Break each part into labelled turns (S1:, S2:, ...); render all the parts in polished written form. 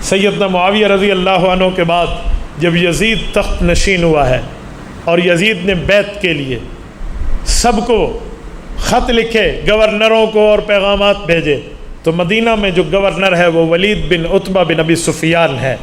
S1: سیدنا معاویہ رضی اللہ عنہ کے بعد جب یزید تخت نشین ہوا ہے اور یزید نے بیعت کے لیے سب کو خط لکھے، گورنروں کو اور پیغامات بھیجے، تو مدینہ میں جو گورنر ہے وہ ولید بن عتبہ بن ابی سفیان ہے۔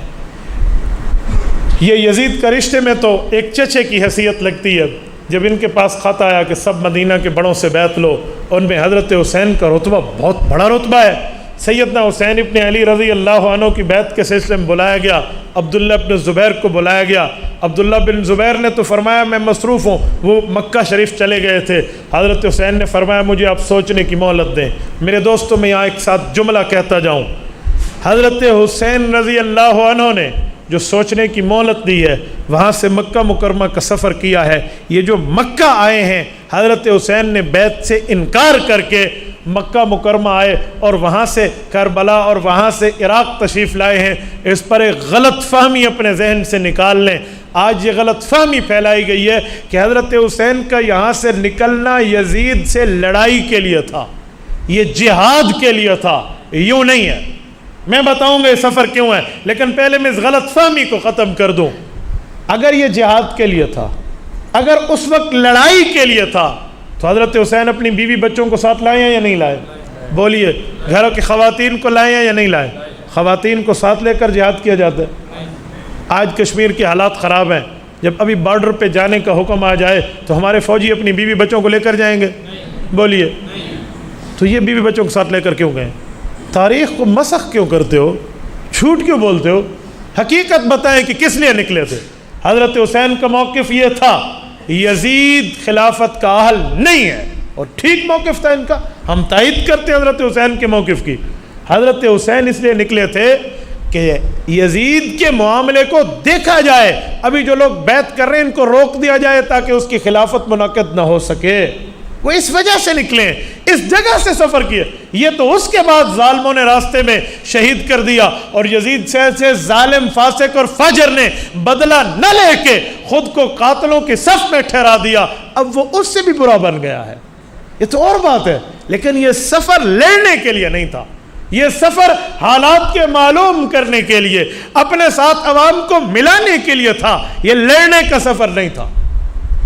S1: یہ یزید کا رشتے میں تو ایک چچے کی حیثیت لگتی ہے۔ جب ان کے پاس خط آیا کہ سب مدینہ کے بڑوں سے بیعت لو، ان میں حضرت حسین کا رتبہ بہت بڑا رتبہ ہے۔ سیدنا حسین ابن علی رضی اللہ عنہ کی بیعت کے سلسلے میں بلایا گیا، عبداللہ بن زبیر کو بلایا گیا۔ عبداللہ بن زبیر نے تو فرمایا میں مصروف ہوں، وہ مکہ شریف چلے گئے تھے۔ حضرت حسین نے فرمایا مجھے آپ سوچنے کی مہلت دیں۔ میرے دوستوں میں یہاں ایک ساتھ جملہ کہتا جاؤں، حضرت حسین رضی اللہ عنہ نے جو سوچنے کی مہلت دی ہے، وہاں سے مکہ مکرمہ کا سفر کیا ہے۔ یہ جو مکہ آئے ہیں، حضرت حسین نے بیعت سے انکار کر کے مکہ مکرمہ آئے اور وہاں سے کربلا اور وہاں سے عراق تشریف لائے ہیں۔ اس پر ایک غلط فہمی اپنے ذہن سے نکال لیں۔ آج یہ غلط فہمی پھیلائی گئی ہے کہ حضرت حسین کا یہاں سے نکلنا یزید سے لڑائی کے لیے تھا، یہ جہاد کے لیے تھا، یوں نہیں ہے۔ میں بتاؤں گا یہ سفر کیوں ہے، لیکن پہلے میں اس غلط فہمی کو ختم کر دوں۔ اگر یہ جہاد کے لیے تھا، اگر اس وقت لڑائی کے لیے تھا، تو حضرت حسین اپنی بیوی بچوں کو ساتھ لائے ہیں یا نہیں لائے؟ بولیے، گھروں کی خواتین کو لائے ہیں یا نہیں لائے؟ خواتین کو ساتھ لے کر جہاد کیا جاتا ہے۔ آج کشمیر کے حالات خراب ہیں، جب ابھی بارڈر پہ جانے کا حکم آ جائے تو ہمارے فوجی اپنی بیوی بچوں کو لے کر جائیں گے؟ بولیے، تو یہ بیوی بچوں کو ساتھ لے کر کیوں گئے؟ تاریخ کو مسخ کیوں کرتے ہو؟ جھوٹ کیوں بولتے ہو؟ حقیقت بتائیں کہ کس لیے نکلے تھے۔ حضرت حسین کا موقف یہ تھا، یزید خلافت کا اہل نہیں ہے، اور ٹھیک موقف تھا ان کا، ہم تائید کرتے ہیں حضرت حسین کے موقف کی۔ حضرت حسین اس لیے نکلے تھے کہ یزید کے معاملے کو دیکھا جائے، ابھی جو لوگ بیعت کر رہے ہیں ان کو روک دیا جائے تاکہ اس کی خلافت منعقد نہ ہو سکے۔ وہ اس وجہ سے نکلے، اس جگہ سے سفر کیے۔ یہ تو اس کے بعد ظالموں نے راستے میں شہید کر دیا، اور یزید سے ظالم فاسق اور فاجر نے بدلہ نہ لے کے خود کو قاتلوں کی صف میں ٹھہرا دیا۔ اب وہ اس سے بھی برا بن گیا ہے، یہ تو اور بات ہے، لیکن یہ سفر لڑنے کے لیے نہیں تھا، یہ سفر حالات کے معلوم کرنے کے لیے، اپنے ساتھ عوام کو ملانے کے لیے تھا، یہ لڑنے کا سفر نہیں تھا۔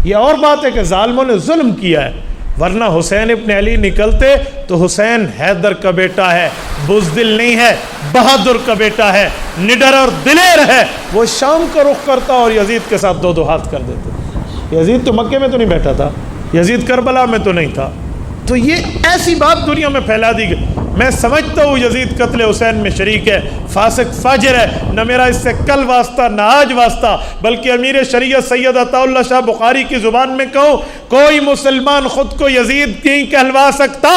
S1: یہ اور بات ہے کہ ظالموں نے ظلم کیا ہے، ورنہ حسین ابن علی نکلتے تو حسین حیدر کا بیٹا ہے، بزدل نہیں ہے، بہادر کا بیٹا ہے، نڈر اور دلیر ہے۔ وہ شام کا رخ کرتا اور یزید کے ساتھ دو دو ہاتھ کر دیتے۔ یزید تو مکے میں تو نہیں بیٹھا تھا، یزید کربلا میں تو نہیں تھا۔ تو یہ ایسی بات دنیا میں پھیلا دی گئی۔ میں سمجھتا ہوں یزید قتل حسین میں شریک ہے، فاسق فاجر ہے، نہ میرا اس سے کل واسطہ نہ آج واسطہ، بلکہ امیر شریعت سید عطا اللہ شاہ بخاری کی زبان میں کہوں، کوئی مسلمان خود کو یزید نہیں کہلوا سکتا۔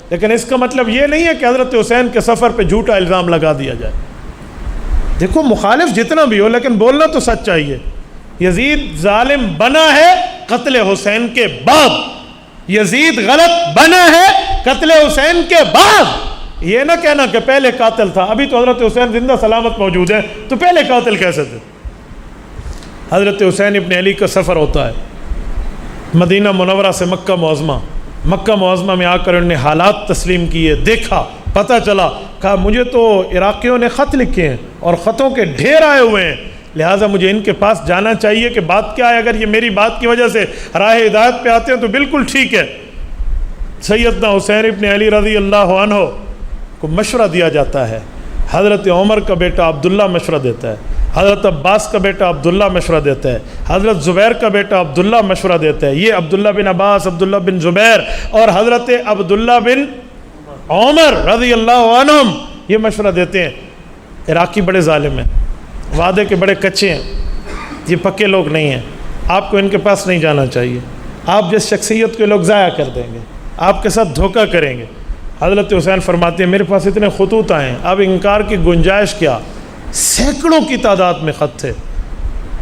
S1: لیکن اس کا مطلب یہ نہیں ہے کہ حضرت حسین کے سفر پہ جھوٹا الزام لگا دیا جائے۔ دیکھو، مخالف جتنا بھی ہو لیکن بولنا تو سچ چاہیے۔ یزید ظالم بنا ہے قتل حسین کے بعد، یزید غلط بنا ہے قتل حسین کے بعد۔ یہ نہ کہنا کہ پہلے قاتل تھا، ابھی تو حضرت حسین زندہ سلامت موجود ہے، تو پہلے قاتل کیسے تھے؟ حضرت حسین ابن علی کا سفر ہوتا ہے مدینہ منورہ سے مکہ معظمہ۔ مکہ معظمہ میں آ کر انہوں نے حالات تسلیم کیے، دیکھا، پتہ چلا، کہا مجھے تو عراقیوں نے خط لکھے ہیں اور خطوں کے ڈھیر آئے ہوئے ہیں، لہٰذا مجھے ان کے پاس جانا چاہیے کہ بات کیا ہے۔ اگر یہ میری بات کی وجہ سے راہ ہدایت پہ آتے ہیں تو بالکل ٹھیک ہے۔ سیدنا حسین ابن علی رضی اللہ عنہ کو مشورہ دیا جاتا ہے، حضرت عمر کا بیٹا عبداللہ مشورہ دیتا ہے، حضرت عباس کا بیٹا عبداللہ مشورہ دیتا ہے، حضرت زبیر کا بیٹا عبداللہ مشورہ دیتا ہے۔ یہ عبداللہ بن عباس، عبداللہ بن زبیر اور حضرت عبداللہ بن عمر رضی اللہ عنہم یہ مشورہ دیتے ہیں۔ عراقی بڑے ظالم ہیں، وعدے کے بڑے کچے ہیں، یہ پکے لوگ نہیں ہیں، آپ کو ان کے پاس نہیں جانا چاہیے، آپ جس شخصیت کے لوگ ضائع کر دیں گے، آپ کے ساتھ دھوکہ کریں گے۔ حضرت حسین فرماتے ہیں میرے پاس اتنے خطوط آئے ہیں، اب انکار کی گنجائش کیا؟ سینکڑوں کی تعداد میں خط تھے۔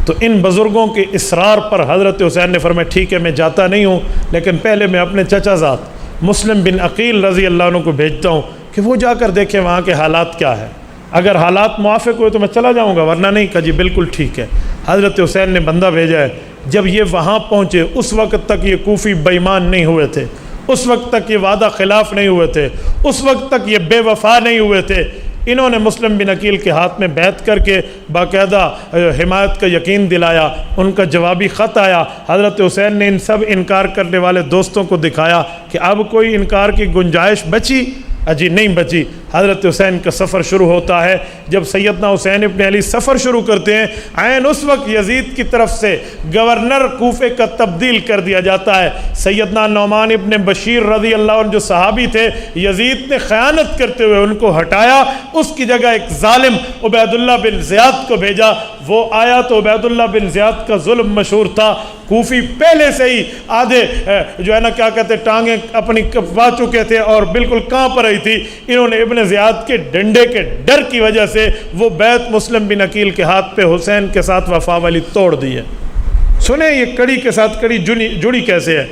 S1: تو ان بزرگوں کے اصرار پر حضرت حسین نے فرمایا ٹھیک ہے میں جاتا نہیں ہوں، لیکن پہلے میں اپنے چچا زاد مسلم بن عقیل رضی اللہ عنہ کو بھیجتا ہوں کہ وہ جا کر دیکھیں وہاں کے حالات کیا ہے، اگر حالات موافق ہوئے تو میں چلا جاؤں گا، ورنہ نہیں۔ کہا جی بالکل ٹھیک ہے۔ حضرت حسین نے بندہ بھیجا ہے۔ جب یہ وہاں پہنچے اس وقت تک یہ کوفی بے ایمان نہیں ہوئے تھے، اس وقت تک یہ وعدہ خلاف نہیں ہوئے تھے، اس وقت تک یہ بے وفا نہیں ہوئے تھے۔ انہوں نے مسلم بن عقیل کے ہاتھ میں بیعت کر کے باقاعدہ حمایت کا یقین دلایا۔ ان کا جوابی خط آیا، حضرت حسین نے ان سب انکار کرنے والے دوستوں کو دکھایا کہ اب کوئی انکار کی گنجائش بچی؟ اجی نہیں بچی۔ حضرت حسین کا سفر شروع ہوتا ہے۔ جب سیدنا حسین ابن علی سفر شروع کرتے ہیں، عین اس وقت یزید کی طرف سے گورنر کوفے کا تبدیل کر دیا جاتا ہے۔ سیدنا نعمان ابن بشیر رضی اللہ عنہ جو صحابی تھے، یزید نے خیانت کرتے ہوئے ان کو ہٹایا، اس کی جگہ ایک ظالم عبید اللہ بن زیاد کو بھیجا۔ وہ آیا تو عبید اللہ بن زیاد کا ظلم مشہور تھا، کوفی پہلے سے ہی آدھے جو ہے نا کیا کہتے ٹانگیں اپنی کپوا چکے تھے اور بالکل کانپ رہی تھی۔ انہوں نے ابن زیاد کے ڈنڈے کے ڈر کی وجہ سے وہ بیعت مسلم بن عقیل کے ہاتھ پہ حسین کے ساتھ وفا والی توڑ دی ہے۔ سنیں یہ کڑی کے ساتھ کڑی جڑی کیسے ہے۔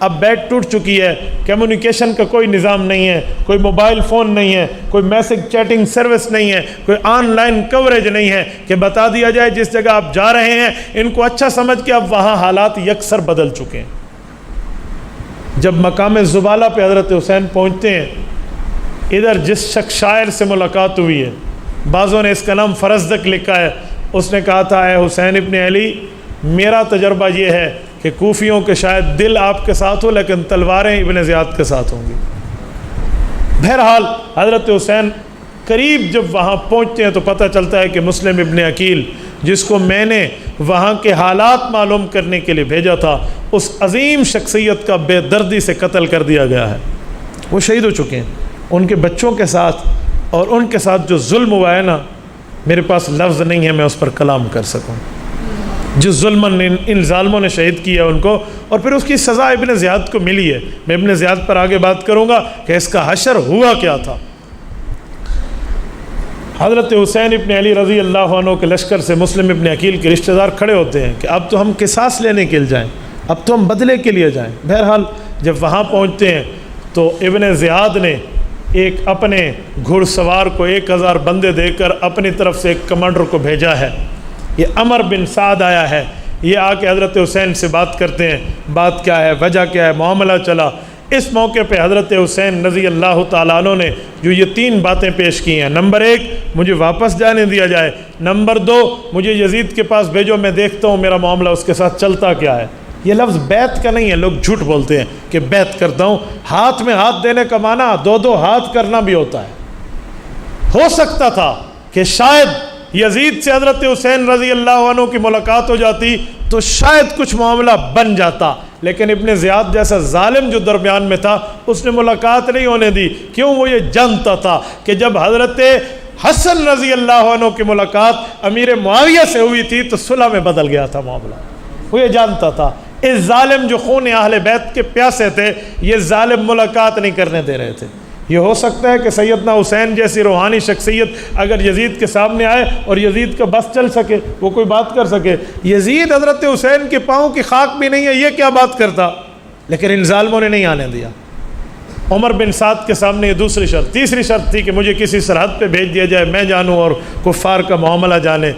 S1: اب بیعت ٹوٹ چکی ہے، کمیونیکیشن کا کوئی نظام نہیں ہے، کوئی موبائل فون نہیں ہے، کوئی میسج چیٹنگ سروس نہیں ہے، کوئی آن لائن کوریج نہیں ہے کہ بتا دیا جائے جس جگہ آپ جا رہے ہیں ان کو اچھا سمجھ کے اب وہاں حالات یکسر بدل چکے ہیں۔ جب مقام زبالہ پہ حضرت حسین پہنچتے ہیں، ادھر جس شخص شاعر سے ملاقات ہوئی ہے، بعضوں نے اس کا نام فرزدق لکھا ہے، اس نے کہا تھا اے حسین ابن علی، میرا تجربہ یہ ہے کہ کوفیوں کے شاید دل آپ کے ساتھ ہو لیکن تلواریں ابن زیاد کے ساتھ ہوں گی۔ بہرحال حضرت حسین قریب جب وہاں پہنچتے ہیں تو پتہ چلتا ہے کہ مسلم ابن عقیل جس کو میں نے وہاں کے حالات معلوم کرنے کے لیے بھیجا تھا، اس عظیم شخصیت کا بے دردی سے قتل کر دیا گیا ہے۔ وہ شہید ہو چکے ہیں۔ ان کے بچوں کے ساتھ اور ان کے ساتھ جو ظلم ہوا ہے نا، میرے پاس لفظ نہیں ہے میں اس پر کلام کر سکوں۔ جس ظلم ان ظالموں نے شہید کیا ان کو، اور پھر اس کی سزا ابن زیاد کو ملی ہے۔ میں ابن زیاد پر آگے بات کروں گا کہ اس کا حشر ہوا کیا تھا۔ حضرت حسین ابن علی رضی اللہ عنہ کے لشکر سے مسلم ابن عقیل کے رشتہ دار کھڑے ہوتے ہیں کہ اب تو ہم قصاص لینے کے لیے جائیں، اب تو ہم بدلے کے لیے جائیں۔ بہرحال جب وہاں پہنچتے ہیں تو ابن زیاد نے ایک اپنے گھڑ سوار کو 1000 بندے دے کر اپنی طرف سے ایک کمانڈر کو بھیجا ہے۔ یہ عمر بن سعد آیا ہے، یہ آ کے حضرت حسین سے بات کرتے ہیں، بات کیا ہے، وجہ کیا ہے، معاملہ چلا۔ اس موقع پہ حضرت حسین رضی اللہ تعالیٰ عنہ نے جو یہ 3 باتیں پیش کی ہیں، نمبر 1 مجھے واپس جانے دیا جائے، نمبر 2 مجھے یزید کے پاس بھیجو، میں دیکھتا ہوں میرا معاملہ اس کے ساتھ چلتا کیا ہے۔ یہ لفظ بیعت کا نہیں ہے، لوگ جھوٹ بولتے ہیں کہ بیعت کرتا ہوں، ہاتھ میں ہاتھ دینے کا معنی 2 ہاتھ کرنا بھی ہوتا ہے۔ ہو سکتا تھا کہ شاید یزید سے حضرت حسین رضی اللہ عنہ کی ملاقات ہو جاتی تو شاید کچھ معاملہ بن جاتا، لیکن ابن زیاد جیسا ظالم جو درمیان میں تھا اس نے ملاقات نہیں ہونے دی۔ کیوں؟ وہ یہ جانتا تھا کہ جب حضرت حسن رضی اللہ عنہ کی ملاقات امیر معاویہ سے ہوئی تھی تو صلح میں بدل گیا تھا معاملہ۔ وہ یہ جانتا تھا اس ظالم جو خون اہل بیت کے پیاسے تھے، یہ ظالم ملاقات نہیں کرنے دے رہے تھے۔ یہ ہو سکتا ہے کہ سیدنا حسین جیسی روحانی شخصیت اگر یزید کے سامنے آئے اور یزید کا بس چل سکے، وہ کوئی بات کر سکے۔ یزید حضرت حسین کے پاؤں کی خاک بھی نہیں ہے، یہ کیا بات کرتا، لیکن ان ظالموں نے نہیں آنے دیا۔ عمر بن سعد کے سامنے یہ دوسری شرط، تیسری شرط تھی کہ مجھے کسی سرحد پہ بھیج دیا جائے، میں جانوں اور کفار کا معاملہ جانے۔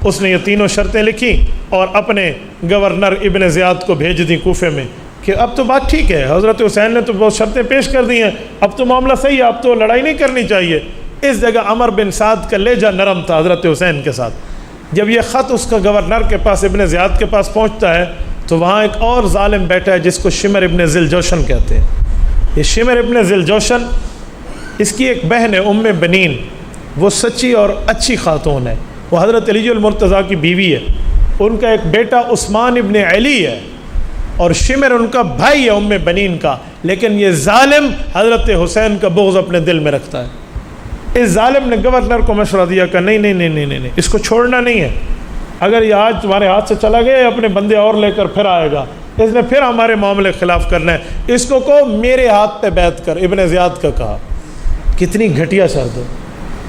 S1: اس نے یہ 3 شرطیں لکھی اور اپنے گورنر ابن زیاد کو بھیج دیں کوفے میں کہ اب تو بات ٹھیک ہے، حضرت حسین نے تو بہت شرطیں پیش کر دی ہیں، اب تو معاملہ صحیح ہے، اب تو لڑائی نہیں کرنی چاہیے۔ اس جگہ عمر بن سعد کا لہجہ نرم تھا حضرت حسین کے ساتھ۔ جب یہ خط اس کا گورنر کے پاس ابن زیاد کے پاس پہنچتا ہے تو وہاں ایک اور ظالم بیٹھا ہے جس کو شمر ابن ذی الجوشن کہتے ہیں۔ یہ شمر ابن ذی الجوشن، اس کی ایک بہن ہے ام بنین، وہ سچی اور اچھی خاتون ہے، وہ حضرت علی المرتضیٰ کی بیوی ہے۔ ان کا ایک بیٹا عثمان ابن علی ہے اور شمر ان کا بھائی ہے ام بنین کا، لیکن یہ ظالم حضرت حسین کا بغض اپنے دل میں رکھتا ہے۔ اس ظالم نے گورنر کو مشورہ دیا کہ نہیں نہیں نہیں نہیں نہیں اس کو چھوڑنا نہیں ہے، اگر یہ آج تمہارے ہاتھ سے چلا گیا اپنے بندے اور لے کر پھر آئے گا، اس نے پھر ہمارے معاملے کے خلاف کرنا ہے، اس کو کہو میرے ہاتھ پہ بیعت کر۔ ابن زیاد کا کہا، کتنی گھٹیا شرط ہے،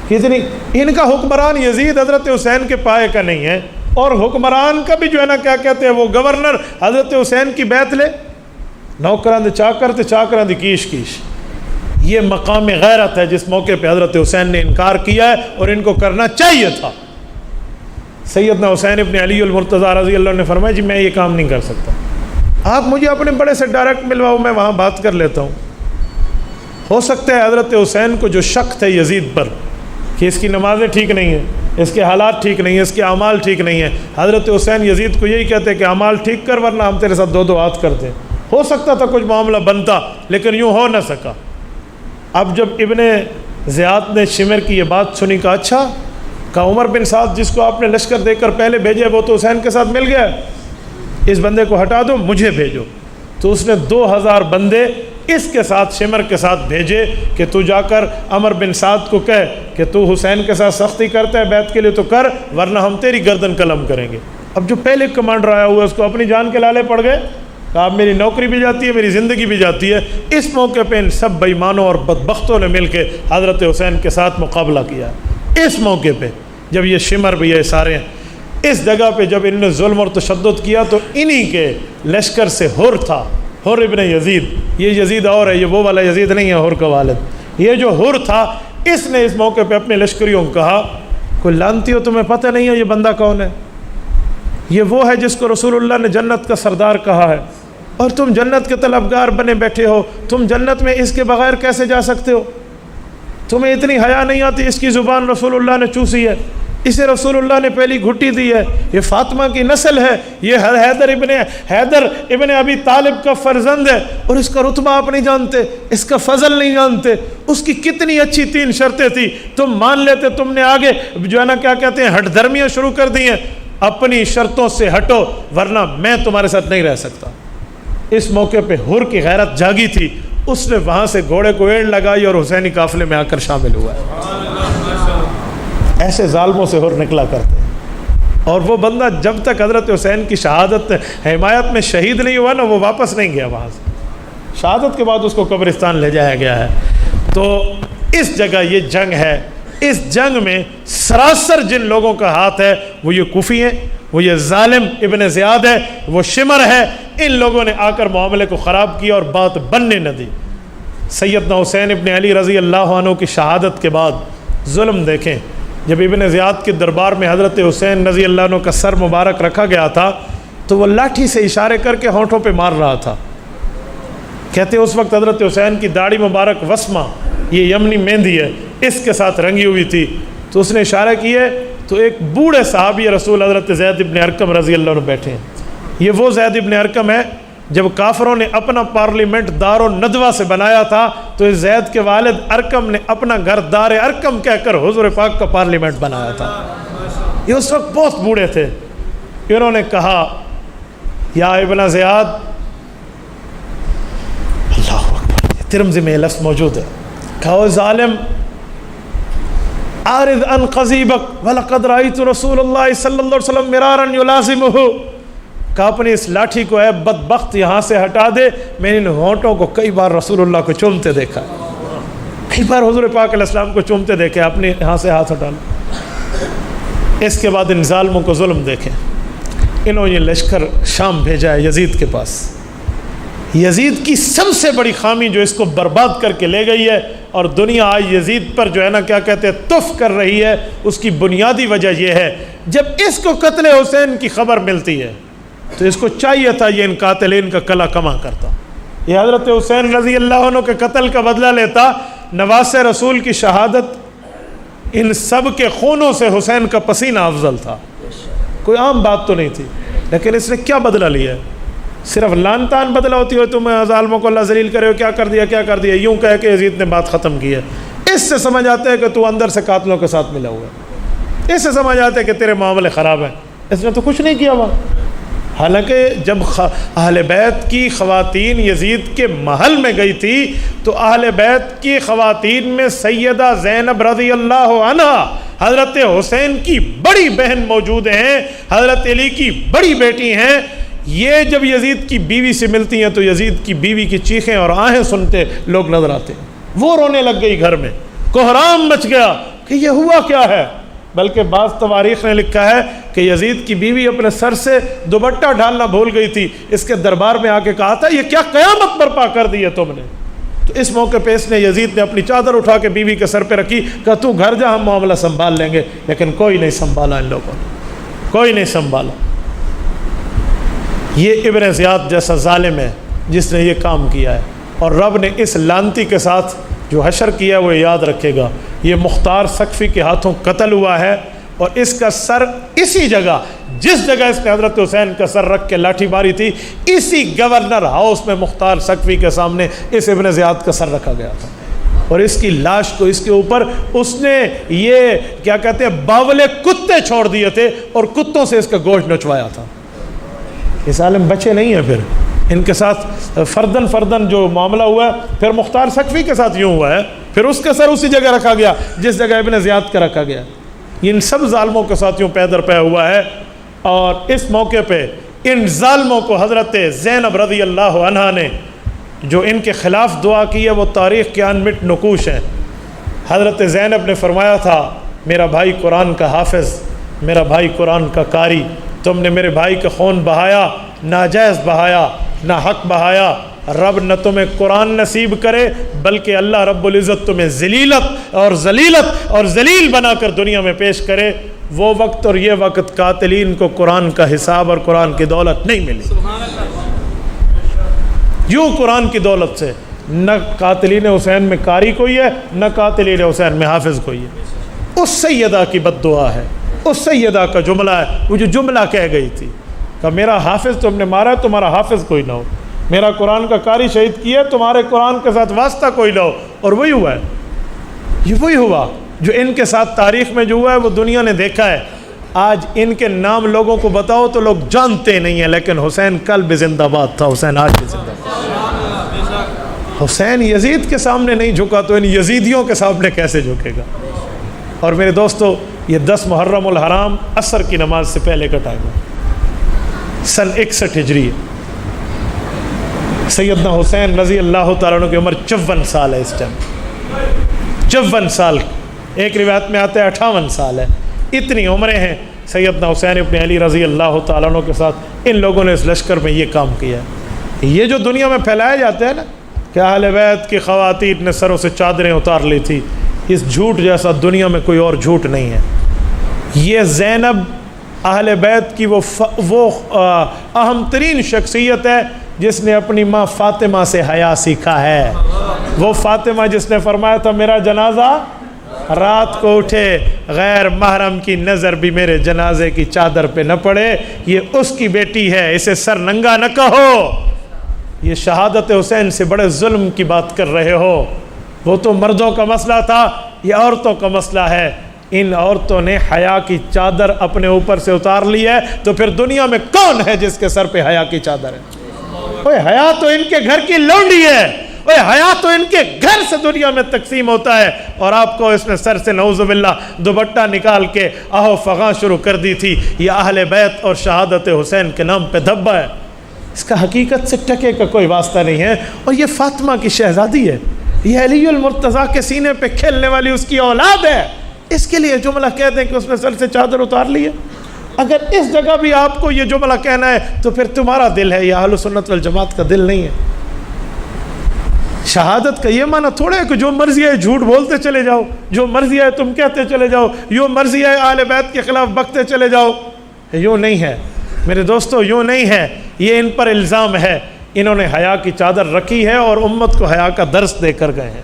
S1: کتنی۔ ان کا حکمران یزید حضرت حسین کے پائے کا نہیں ہے، اور حکمران کا بھی جو ہے نا کیا کہتے ہیں وہ گورنر حضرت حسین کی بیعت لے۔ نوکراں دے چاکر تے چاکراں دی کیش کیش۔ یہ مقام غیرت ہے جس موقع پہ حضرت حسین نے انکار کیا ہے اور ان کو کرنا چاہیے تھا۔ سیدنا حسین ابن علی المرتضیٰ رضی اللہ عنہ نے فرمایا جی میں یہ کام نہیں کر سکتا، آپ مجھے اپنے بڑے سے ڈائریکٹ ملواؤ، میں وہاں بات کر لیتا ہوں۔ ہو سکتا ہے حضرت حسین کو جو شک تھے یزید پر کہ کہ اس کی نمازیں ٹھیک نہیں ہیں، اس کے حالات ٹھیک نہیں ہیں، اس کے اعمال ٹھیک نہیں ہیں، حضرت حسین یزید کو یہی کہتے کہ اعمال ٹھیک کر ورنہ ہم تیرے ساتھ دو دو ہاتھ کرتے. ہو سکتا تھا کچھ معاملہ بنتا، لیکن یوں ہو نہ سکا. اب جب ابن زیاد نے شمر کی یہ بات سنی، کہا اچھا، کہا عمر بن سعد جس کو آپ نے لشکر دے کر پہلے بھیجے وہ تو حسین کے ساتھ مل گیا، اس بندے کو ہٹا دو، مجھے بھیجو. تو اس نے 2000 بندے اس کے ساتھ شمر کے ساتھ بھیجے کہ تو جا کر عمر بن سعد کو کہے کہ تو حسین کے ساتھ سختی کرتا ہے بیعت کے لیے تو کر، ورنہ ہم تیری گردن قلم کریں گے. اب جو پہلے کمانڈر آیا ہوا ہے اس کو اپنی جان کے لالے پڑ گئے، کہا اب میری نوکری بھی جاتی ہے، میری زندگی بھی جاتی ہے. اس موقع پہ ان سب بے ایمانوں اور بدبختوں نے مل کے حضرت حسین کے ساتھ مقابلہ کیا. اس موقع پہ جب یہ شمر بھی یہ سارے اس جگہ پہ جب انہوں نے ظلم اور تشدد کیا تو انہی کے لشکر سے حر تھا، حر ابن یزید. یہ یزید اور ہے، یہ وہ والا یزید نہیں ہے حر کا والد. یہ جو حر تھا اس نے اس موقع پہ اپنے لشکریوں کو کہا، کوئی لانتی ہو تمہیں پتہ نہیں ہے یہ بندہ کون ہے؟ یہ وہ ہے جس کو رسول اللہ نے جنت کا سردار کہا ہے، اور تم جنت کے طلبگار بنے بیٹھے ہو. تم جنت میں اس کے بغیر کیسے جا سکتے ہو؟ تمہیں اتنی حیا نہیں آتی؟ اس کی زبان رسول اللہ نے چوسی ہے، اسے رسول اللہ نے پہلی گھٹی دی ہے، یہ فاطمہ کی نسل ہے، یہ حیدر ابن ابی طالب کا فرزند ہے، اور اس کا رتبہ آپ نہیں جانتے، اس کا فضل نہیں جانتے. اس کی کتنی اچھی 3 شرطیں تھی، تم مان لیتے. تم نے آگے جو ہے نا کیا کہتے ہیں ہٹ دھرمیاں شروع کر دی ہیں. اپنی شرطوں سے ہٹو ورنہ میں تمہارے ساتھ نہیں رہ سکتا. اس موقع پہ حر کی غیرت جاگی تھی، اس نے وہاں سے گھوڑے کو ایڑ لگائی اور حسینی قافلے میں آ کر شامل ہوا ہے. ایسے ظالموں سے حر نکلا کرتے ہیں. اور وہ بندہ جب تک حضرت حسین کی شہادت حمایت میں شہید نہیں ہوا نا، وہ واپس نہیں گیا وہاں سے. شہادت کے بعد اس کو قبرستان لے جایا گیا ہے. تو اس جگہ یہ جنگ ہے. اس جنگ میں سراسر جن لوگوں کا ہاتھ ہے وہ یہ کوفی ہیں، وہ یہ ظالم ابن زیاد ہے، وہ شمر ہے. ان لوگوں نے آ کر معاملے کو خراب کیا اور بات بننے نہ دی. سیدنا حسین ابن علی رضی اللہ عنہ کی شہادت کے بعد ظلم دیکھیں. جب ابن زیاد کے دربار میں حضرت حسین رضی اللہ عنہ کا سر مبارک رکھا گیا تھا تو وہ لاٹھی سے اشارے کر کے ہونٹوں پہ مار رہا تھا. کہتے اس وقت حضرت حسین کی داڑھی مبارک وسمہ، یہ یمنی مہندی ہے، اس کے ساتھ رنگی ہوئی تھی. تو اس نے اشارہ کیے تو ایک بوڑھے صحابی رسول حضرت زید ابن ارقم رضی اللہ عنہ بیٹھے ہیں. یہ وہ زید ابن ارقم ہے جب کافروں نے اپنا پارلیمنٹ دار الندوہ سے بنایا تھا تو اس زید کے والد ارقم نے اپنا گھر دار ارقم کہہ کر حضور پاک کا پارلیمنٹ بنایا تھا. یہ اس وقت بہت بوڑھے تھے. انہوں نے کہا یا ابن زیاد، اللہ اکبر، ترمذی میں لفظ موجود ہے، کہو ظالم عارض عن قضیبک ولقد رأیت رسول اللہ صلی اللہ علیہ وسلم مرارا یلازمہ. کہا اپنی اس لاٹھی کو اے بدبخت یہاں سے ہٹا دے، میں نے ان ہونٹوں کو کئی بار رسول اللہ کو چومتے دیکھا، کئی بار حضور پاک علیہ السلام کو چومتے دیکھے، اپنے یہاں سے ہاتھ ہٹا لو. اس کے بعد ان ظالموں کو ظلم دیکھیں. انہوں نے لشکر شام بھیجا ہے یزید کے پاس. یزید کی سب سے بڑی خامی جو اس کو برباد کر کے لے گئی ہے اور دنیا آج یزید پر جو ہے نا کیا کہتے ہیں تف کر رہی ہے، اس کی بنیادی وجہ یہ ہے جب اس کو قتل حسین کی خبر ملتی ہے تو اس کو چاہیے تھا یہ ان قاتلین کا کلا کما کرتا، یہ حضرت حسین رضی اللہ عنہ کے قتل کا بدلہ لیتا. نواس رسول کی شہادت، ان سب کے خونوں سے حسین کا پسینہ افضل تھا، کوئی عام بات تو نہیں تھی. لیکن اس نے کیا بدلہ لیا ہے؟ صرف لان تان بدلہ ہوتی ہو تم ظالموں کو اللہ ذلیل کرے ہو، کیا کر دیا یوں کہہ کے یزید نے بات ختم کی ہے. اس سے سمجھ آتے ہے کہ تو اندر سے قاتلوں کے ساتھ ملا ہوا ہے، اس سے سمجھ آتے ہے کہ تیرے معاملے خراب ہیں. اس نے تو کچھ نہیں کیا وہاں. حالانکہ جب اہل بیت کی خواتین یزید کے محل میں گئی تھی تو اہل بیت کی خواتین میں سیدہ زینب رضی اللہ عنہا حضرت حسین کی بڑی بہن موجود ہیں، حضرت علی کی بڑی بیٹی ہیں. یہ جب یزید کی بیوی سے ملتی ہیں تو یزید کی بیوی کی چیخیں اور آہیں سنتے لوگ نظر آتے ہیں. وہ رونے لگ گئی، گھر میں کوہرام مچ گیا کہ یہ ہوا کیا ہے. بلکہ بعض تواریخ نے لکھا ہے کہ یزید کی بیوی اپنے سر سے دوپٹہ ڈالنا بھول گئی تھی. اس کے دربار میں آ کے کہا تھا یہ کیا قیامت برپا کر دی ہے تم نے. تو اس موقع پہ اس نے یزید نے اپنی چادر اٹھا کے بیوی کے سر پہ رکھی، کہا تو گھر جا، ہم معاملہ سنبھال لیں گے. لیکن کوئی نہیں سنبھالا، ان لوگوں نے کوئی نہیں سنبھالا. یہ ابن زیاد جیسا ظالم ہے جس نے یہ کام کیا ہے. اور رب نے اس لانتی کے ساتھ جو حشر کیا وہ یاد رکھے گا، یہ مختار ثقفی کے ہاتھوں قتل ہوا ہے، اور اس کا سر اسی جگہ جس جگہ اس نے حضرت حسین کا سر رکھ کے لاٹھی ماری تھی، اسی گورنر ہاؤس میں مختار ثقفی کے سامنے اس ابن زیاد کا سر رکھا گیا تھا، اور اس کی لاش کو اس کے اوپر اس نے یہ کیا کہتے ہیں باولے کتے چھوڑ دیے تھے، اور کتوں سے اس کا گوشت نچوایا تھا۔ یہ ظالم بچے نہیں ہیں، پھر ان کے ساتھ فردن جو معاملہ ہوا ہے، پھر مختار ثقفی کے ساتھ یوں ہوا ہے، پھر اس کا سر اسی جگہ رکھا گیا جس جگہ ابن زیاد کا رکھا گیا۔ ان سب ظالموں کے ساتھ یوں پے در پے ہوا ہے، اور اس موقع پہ ان ظالموں کو حضرت زینب رضی اللہ عنہا نے جو ان کے خلاف دعا کی ہے وہ تاریخ کے انمٹ نقوش ہیں۔ حضرت زینب نے فرمایا تھا، میرا بھائی قرآن کا حافظ، میرا بھائی قرآن کا قاری، تم نے میرے بھائی کا خون بہایا، ناجائز بہایا، نہ حق بہایا، رب نہ تمہیں قرآن نصیب کرے بلکہ اللہ رب العزت تمہیں ذلیلت اور ذلیل بنا کر دنیا میں پیش کرے۔ وہ وقت اور یہ وقت قاتلین کو قرآن کا حساب اور قرآن کی دولت نہیں ملی، یوں قرآن کی دولت سے نہ قاتلین حسین میں قاری کوئی ہے، نہ قاتلین حسین میں حافظ کوئی ہے۔ اس سیدہ کی بد دعا ہے، اس سیدہ کا جملہ ہے، وہ جو جملہ کہہ گئی تھی کہ میرا حافظ تم نے مارا، تمہارا حافظ کوئی نہ ہو، میرا قرآن کا قاری شہید کیا، تمہارے قرآن کے ساتھ واسطہ کوئی نہ ہو، اور وہی ہوا ہے، یہ وہی ہوا جو ان کے ساتھ تاریخ میں جو ہوا ہے وہ دنیا نے دیکھا ہے۔ آج ان کے نام لوگوں کو بتاؤ تو لوگ جانتے نہیں ہیں، لیکن حسین کل بھی زندہ باد تھا، حسین آج بھی زندہ باد۔ حسین یزید کے سامنے نہیں جھکا تو ان یزیدیوں کے سامنے کیسے جھکے گا؟ اور میرے دوستو، یہ 10 محرم الحرام عصر کی نماز سے پہلے کا ٹائم ہے، سن 61 ہجری ہے۔ سیدنا حسین رضی اللہ تعالیٰ عنہ کی عمر 54 سال ہے اس ٹائم، 54 سال، ایک روایت میں آتا ہے 58 سال ہے۔ اتنی عمریں ہیں سیدنا حسین ابن علی رضی اللہ تعالیٰ عنہ کے ساتھ ان لوگوں نے اس لشکر میں یہ کام کیا ہے۔ یہ جو دنیا میں پھیلایا جاتا ہے نا کہ اہل بیت کی خواتین نے سروں سے چادریں اتار لی تھی، اس جھوٹ جیسا دنیا میں کوئی اور جھوٹ نہیں ہے۔ یہ زینب اہل بیت کی وہ اہم ترین شخصیت ہے جس نے اپنی ماں فاطمہ سے حیا سیکھا ہے۔ وہ فاطمہ جس نے فرمایا تھا میرا جنازہ رات کو اٹھے غیر محرم کی نظر بھی میرے جنازے کی چادر پہ نہ پڑے، یہ اس کی بیٹی ہے، اسے سر ننگا نہ کہو۔ یہ شہادت حسین سے بڑے ظلم کی بات کر رہے ہو، وہ تو مردوں کا مسئلہ تھا، یہ عورتوں کا مسئلہ ہے۔ ان عورتوں نے حیا کی چادر اپنے اوپر سے اتار لی ہے، تو پھر دنیا میں کون ہے جس کے سر پہ حیا کی چادر ہے؟ اوے حیا تو ان کے گھر کی لونڈی ہے، اوے حیا تو ان کے گھر سے دنیا میں تقسیم ہوتا ہے، اور آپ کو اس نے سر سے نعوذ باللہ دوپٹہ نکال کے آہو فغاں شروع کر دی تھی۔ یہ اہل بیت اور شہادت حسین کے نام پہ دھبا ہے، اس کا حقیقت سے ٹکے کا کوئی واسطہ نہیں ہے۔ اور یہ فاطمہ کی شہزادی ہے، یہ علی المرتضیٰ کے سینے پہ کھیلنے والی اس کی اولاد ہے، اس کے لیے جملہ کہتے ہیں کہ اس نے سر سے چادر اتار لی ہے۔ اگر اس جگہ بھی آپ کو یہ جملہ کہنا ہے تو پھر تمہارا دل ہے، یہ اہل سنت والجماعت کا دل نہیں ہے۔ شہادت کا یہ معنی تھوڑا ہے کہ جو مرضی ہے جھوٹ بولتے چلے جاؤ، جو مرضی ہے تم کہتے چلے جاؤ، جو مرضی ہے اہل بیت کے خلاف بکتے چلے جاؤ، یوں نہیں ہے میرے دوستو، یوں نہیں ہے۔ یہ ان پر الزام ہے، انہوں نے حیا کی چادر رکھی ہے اور امت کو حیا کا درس دے کر گئے ہیں۔